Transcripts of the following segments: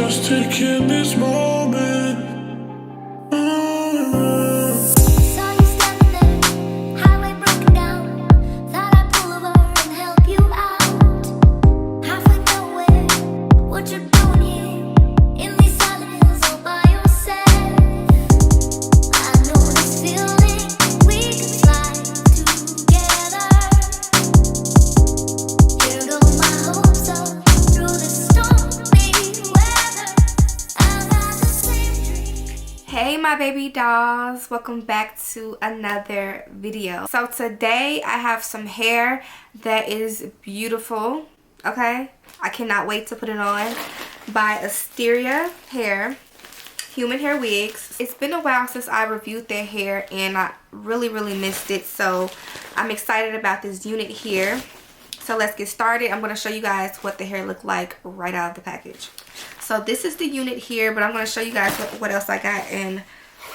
just taking this moment. Saw you standing there, highway broken down. Thought I'd pull over and help you out. Halfway nowhere, what you doing here? In these silent hills all by yourself. I know this feeling, we could fly together. Here go my hopes up through the stormy weather. I've had the same dream. Hey my baby dolls, welcome back to another video. So today I have some hair that is beautiful, okay? I cannot wait to put it on, by Asteria hair, human hair wigs. It's been a while since I reviewed their hair and I really missed it, so I'm excited about this unit here. So let's get started. I'm going to show you guys what the hair looked like right out of the package. So this is the unit here, but I'm going to show you guys what else I got in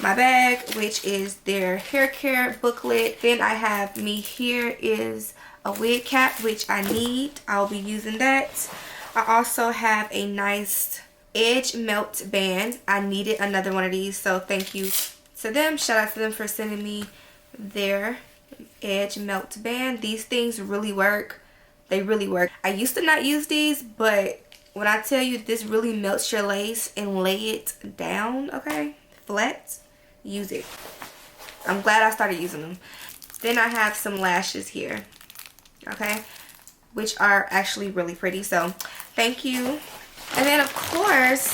my bag, which is their hair care booklet. Then I have me here is a wig cap, which I need. I'll be using that. I also have a nice edge melt band. I needed another one of these, so thank you to them. Shout out to them for sending me their edge melt band. These things really work. They really work. I used to not use these, but when I tell you this really melts your lace and lay it down, okay, flat, use it. I'm glad I started using them. Then I have some lashes here, okay, which are actually really pretty, so thank you. And then of course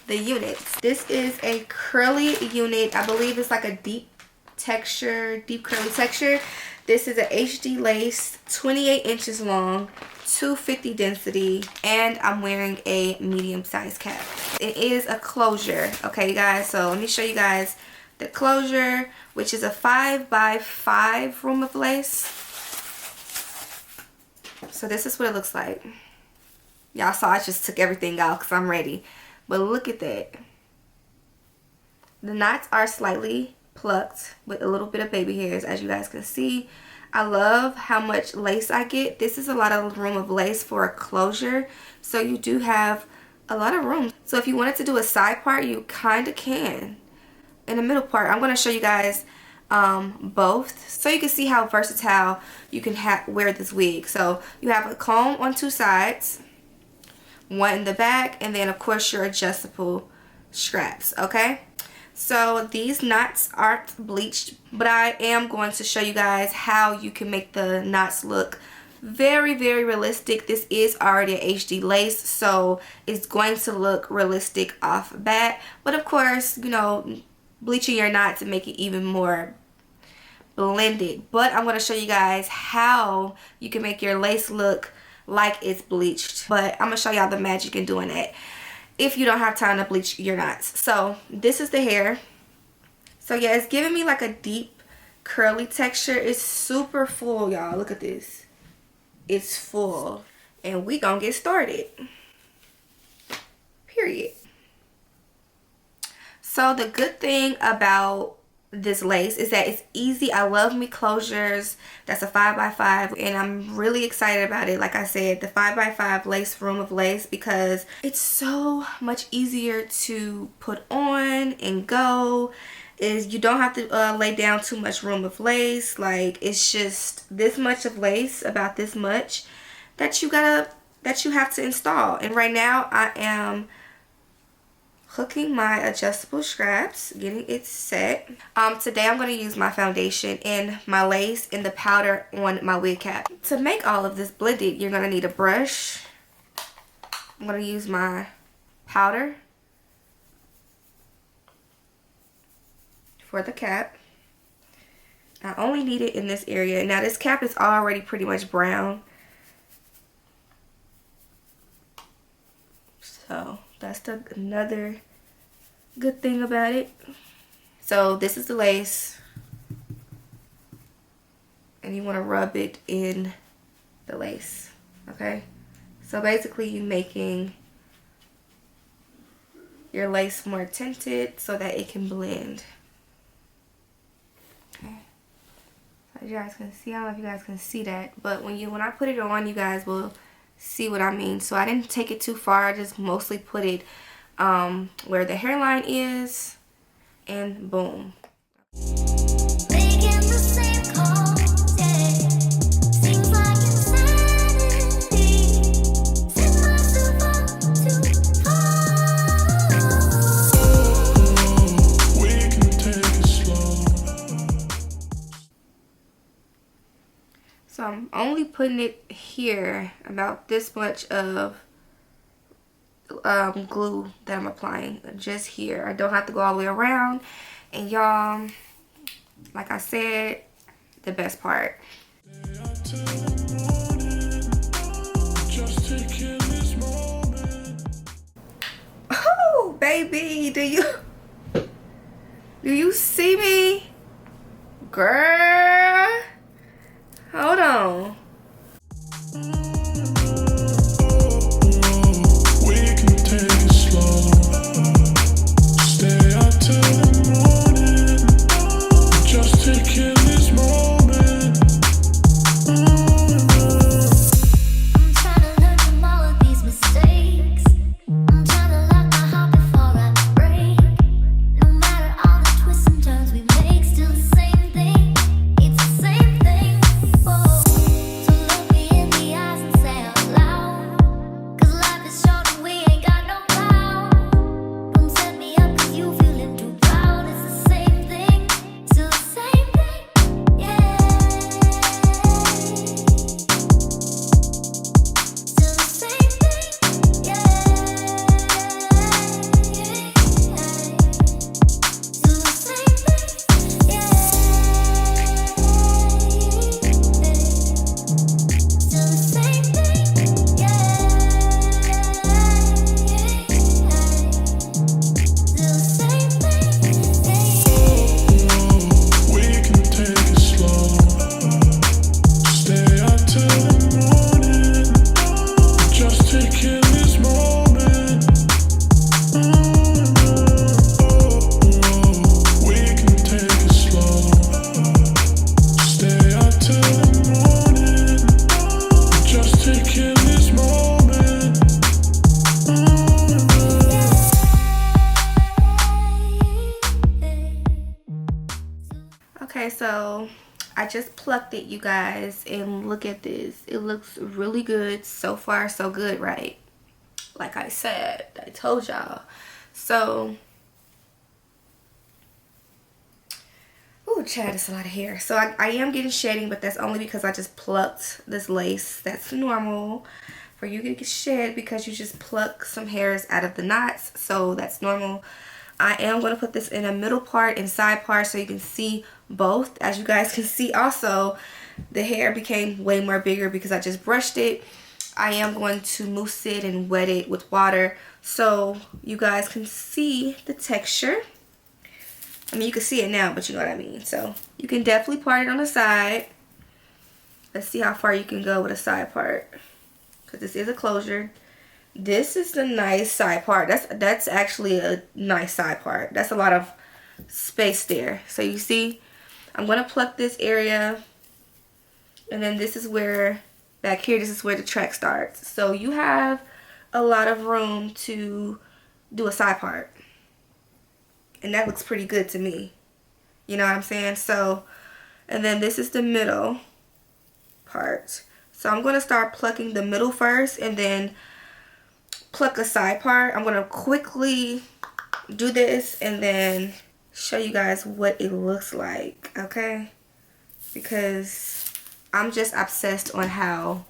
the units. This is a curly unit. I believe it's like a deep curly texture. This is an HD lace, 28 inches long, 250 density, and I'm wearing a medium size cap. It is a closure, okay guys, so let me show you guys the closure, which is a 5x5 room of lace. So this is what it looks like. Y'all saw I just took everything out because I'm ready, but look at that. The knots are slightly plucked with a little bit of baby hairs, as you guys can see. I love how much lace I get. This is a lot of room of lace for a closure, so you do have a lot of room. So if you wanted to do a side part, you kind of can. In the middle part, I'm going to show you guys both, so you can see how versatile you can wear this wig. So you have a comb on two sides, one in the back, and then of course your adjustable straps, okay? So these knots aren't bleached, but I am going to show you guys how you can make the knots look very realistic. This is already an HD lace, so it's going to look realistic off bat. But of course, you know, bleaching your knots and make it even more blended. But I'm going to show you guys how you can make your lace look like it's bleached. But I'm going to show y'all the magic in doing that if you don't have time to bleach your knots. So this is the hair. So yeah, it's giving me like a deep curly texture. It's super full, y'all. Look at this. It's full. And we gonna get started. Period. So the good thing about this lace is that it's easy. I love me closures. That's a 5x5 and I'm really excited about it. Like I said, the 5x5 lace room of lace, because it's so much easier to put on and go. Is you don't have to lay down too much room of lace. Like, it's just this much of lace, about this much, that you have to install. And right now I am hooking my adjustable straps, getting it set. Today I'm going to use my foundation and my lace and the powder on my wig cap. To make all of this blended, you're going to need a brush. I'm going to use my powder for the cap. I only need it in this area. Now this cap is already pretty much brown, so that's another good thing about it. So this is the lace, and you want to rub it in the lace, okay? So basically you're making your lace more tinted so that it can blend. Okay, so you guys can see, I don't know if you guys can see that, but when I put it on, you guys will see what I mean. So I didn't take it too far. I just mostly put it where the hairline is, and boom. So I'm only putting it here, about this much of glue that I'm applying, just here. I don't have to go all the way around. And y'all, like I said, the best part. Oh, baby, do you see me? Girl, hold on. Okay, so I just plucked it, you guys, and look at this. It looks really good. So far, so good, right? Like I said, I told y'all. So, ooh, Chad, it's a lot of hair. So I am getting shedding, but that's only because I just plucked this lace. That's normal for you to get shed because you just pluck some hairs out of the knots. So that's normal. I am going to put this in a middle part and side part so you can see both. As you guys can see also, the hair became way more bigger because I just brushed it. I am going to mousse it and wet it with water so you guys can see the texture. I mean, you can see it now, but you know what I mean. So you can definitely part it on the side. Let's see how far you can go with a side part, because this is a closure. This is the nice side part. That's actually a nice side part. That's a lot of space there. So you see, I'm going to pluck this area, and then this is where, back here, this is where the track starts. So you have a lot of room to do a side part, and that looks pretty good to me. You know what I'm saying? So, and then this is the middle part. So I'm going to start plucking the middle first, and then pluck a side part. I'm going to quickly do this and then show you guys what it looks like, okay? Because I'm just obsessed on how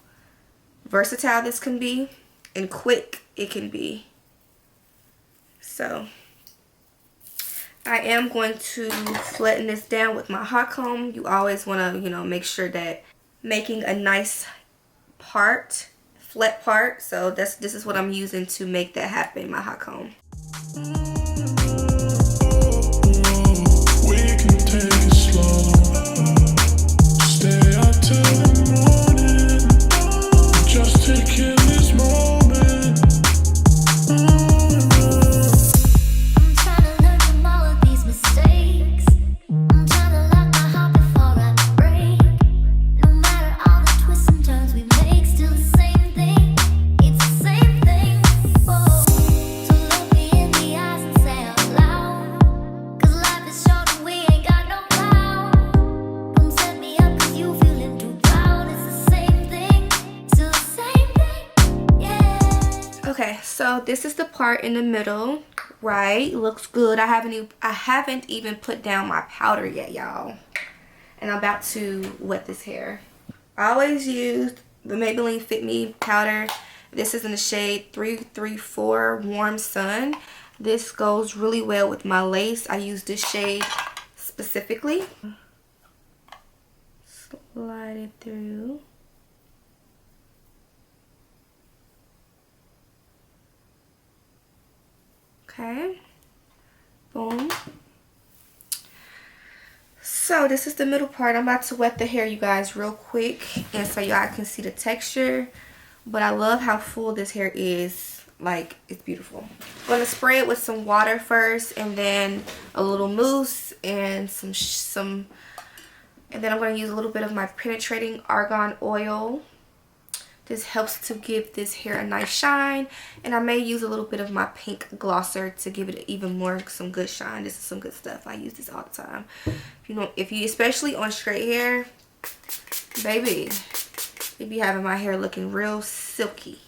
versatile this can be and quick it can be. So I am going to flatten this down with my hot comb. You always want to, you know, make sure that making a nice part, flat part. So this is what I'm using to make that happen, my hot comb. We can take it slow. Stay out till the morning. Just take in this moment. I'm trying to learn from all of these mistakes. I'm trying to lock my heart before I break. No matter all the twists and turns we make, still the same thing. So this is the part in the middle, right? Looks good. I haven't even put down my powder yet, y'all. And I'm about to wet this hair. I always use the Maybelline Fit Me powder. This is in the shade 334 Warm Sun. This goes really well with my lace. I use this shade specifically. Slide it through. Okay. Boom. So this is the middle part. I'm about to wet the hair, you guys, real quick, and so y'all can see the texture. But I love how full this hair is. Like, it's beautiful. I'm gonna spray it with some water first, and then a little mousse and some and then I'm gonna use a little bit of my penetrating argan oil. This helps to give this hair a nice shine, and I may use a little bit of my pink glosser to give it even more some good shine. This is some good stuff. I use this all the time. If you especially on straight hair, baby, you be having my hair looking real silky.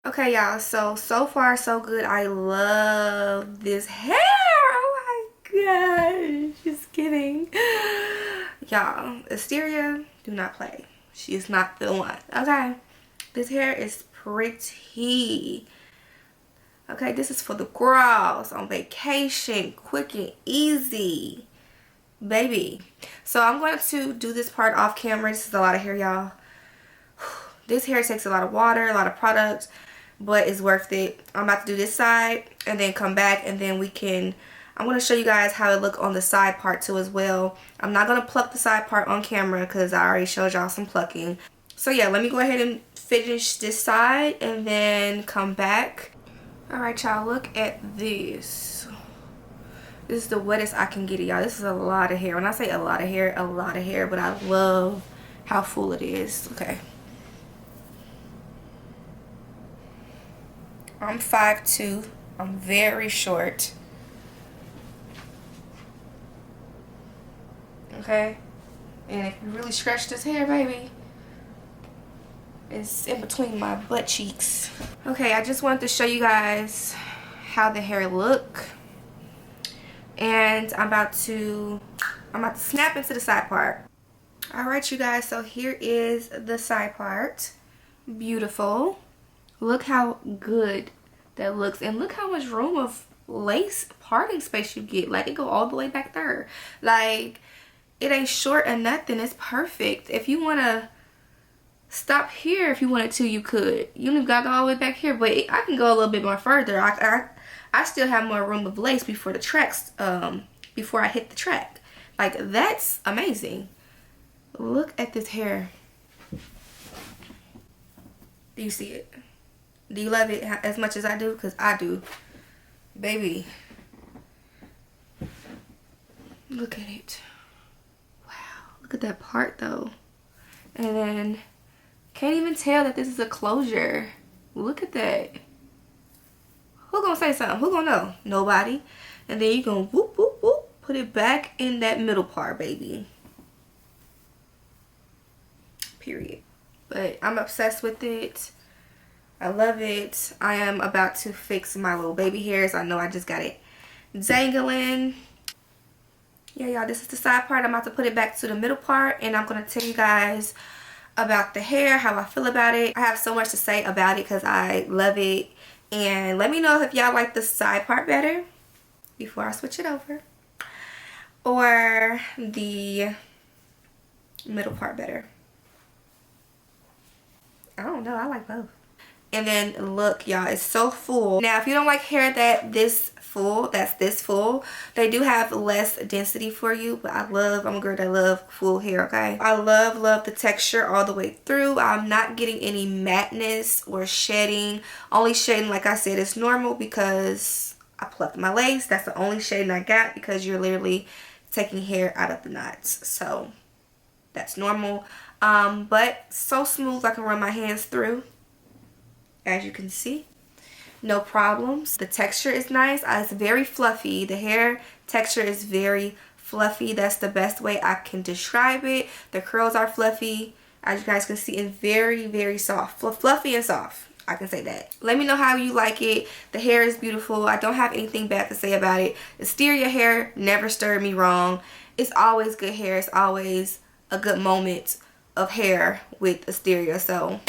Okay, y'all, so far so good. I love this hair. Oh my gosh, just kidding. Y'all, Asteria, do not play. She is not the one. Okay, this hair is pretty. Okay, this is for the girls on vacation, quick and easy, baby. So I'm going to do this part off camera. This is a lot of hair, y'all. This hair takes a lot of water, a lot of product, but it's worth it. I'm about to do this side and then come back, and then I'm going to show you guys how it look on the side part too as well. I'm not going to pluck the side part on camera because I already showed y'all some plucking. So yeah, let me go ahead and finish this side and then come back. Alright, y'all, look at this. This is the wettest I can get it, y'all. This is a lot of hair. When I say a lot of hair, but I love how full it is. Okay. I'm 5'2". I'm very short. Okay? And if you really stretch this hair, baby, it's in between my butt cheeks. Okay, I just wanted to show you guys how the hair look. And I'm about to snap into the side part. Alright, you guys, so here is the side part. Beautiful. Look how good that looks, and look how much room of lace parting space you get. Like, it go all the way back there. Like, it ain't short or nothing. It's perfect. If you want to stop here, if you wanted to, you could. You don't got to go all the way back here, but I can go a little bit more further. I still have more room of lace before the tracks, before I hit the track. Like, that's amazing. Look at this hair. Do you see it? Do you love it as much as I do? Because I do. Baby. Look at it. Wow. Look at that part, though. And then, can't even tell that this is a closure. Look at that. Who gonna say something? Who gonna know? Nobody. And then you gonna whoop, whoop, whoop. Put it back in that middle part, baby. Period. But I'm obsessed with it. I love it. I am about to fix my little baby hairs. I know I just got it dangling. yeah, y'all, this is the side part. I'm about to put it back to the middle part, and I'm going to tell you guys about the hair, how I feel about it. I have so much to say about it because I love it. And let me know if y'all like the side part better before I switch it over, or the middle part better. I don't know, I like both. And then look, y'all, it's so full. Now if you don't like hair that's this full, they do have less density for you, but I'm a girl that love full hair, okay? I love the texture all the way through. I'm not getting any matteness or shedding. Only shedding, like I said, is normal because I plucked my lace. That's the only shading I got because you're literally taking hair out of the knots, so that's normal. But so smooth, I can run my hands through, as you can see, no problems. The texture is nice. It's very fluffy. The hair texture is very fluffy. That's the best way I can describe it. The curls are fluffy, as you guys can see, and very soft. Fluffy and soft, I can say that. Let me know how you like it. The hair is beautiful. I don't have anything bad to say about it. Asteria hair never stirred me wrong. It's always good hair. It's always a good moment of hair with Asteria. So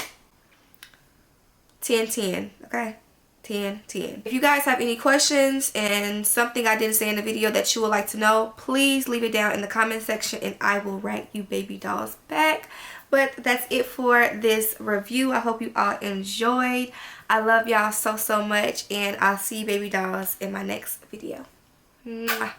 10/10, okay? 10/10. If you guys have any questions and something I didn't say in the video that you would like to know, please leave it down in the comment section and I will write you baby dolls back. But that's it for this review. I hope you all enjoyed. I love y'all so much, and I'll see you baby dolls in my next video. Mwah.